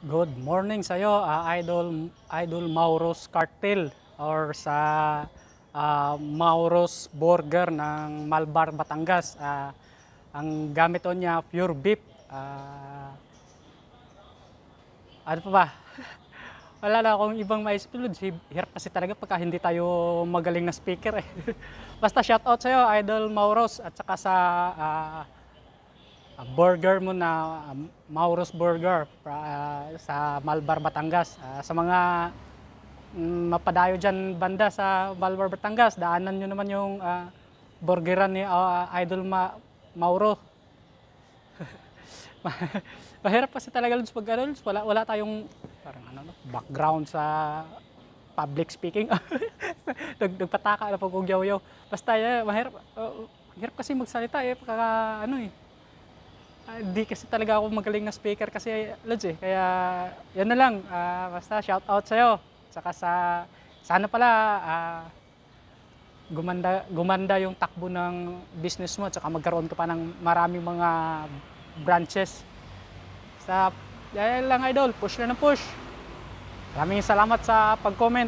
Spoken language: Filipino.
Good morning sa iyo, Idol Mauros Cartel or sa Mauros Burger ng Malbar, Batangas. Ang gamit o niya pure beef. Ano pa ba? Wala na akong ibang ma-explode. Hirap kasi talaga pagka hindi tayo magaling na speaker eh. Basta shoutout sa iyo, Idol Mauros, at saka sa burger mo na Mauros Burger sa Malbar, Batangas. Sa mga mapadayo dyan banda sa Malbar, Batangas, daanan nyo naman yung burgeran ni Mauro. Mahirap kasi talaga Lods pag ano, Lods, wala tayong parang ano, background sa public speaking. Nagpataka na pag ugyaw-yaw. Basta mahirap kasi magsalita eh, pagka ano eh. Di kasi talaga ako magaling na speaker kasi Lods eh. Kaya yan na lang, basta shout out sa'yo. Saka sana pala gumanda yung takbo ng business mo at saka magkaroon ka pa ng maraming mga branches. Dahil lang idol, push na ng push. Maraming salamat sa pag-comment.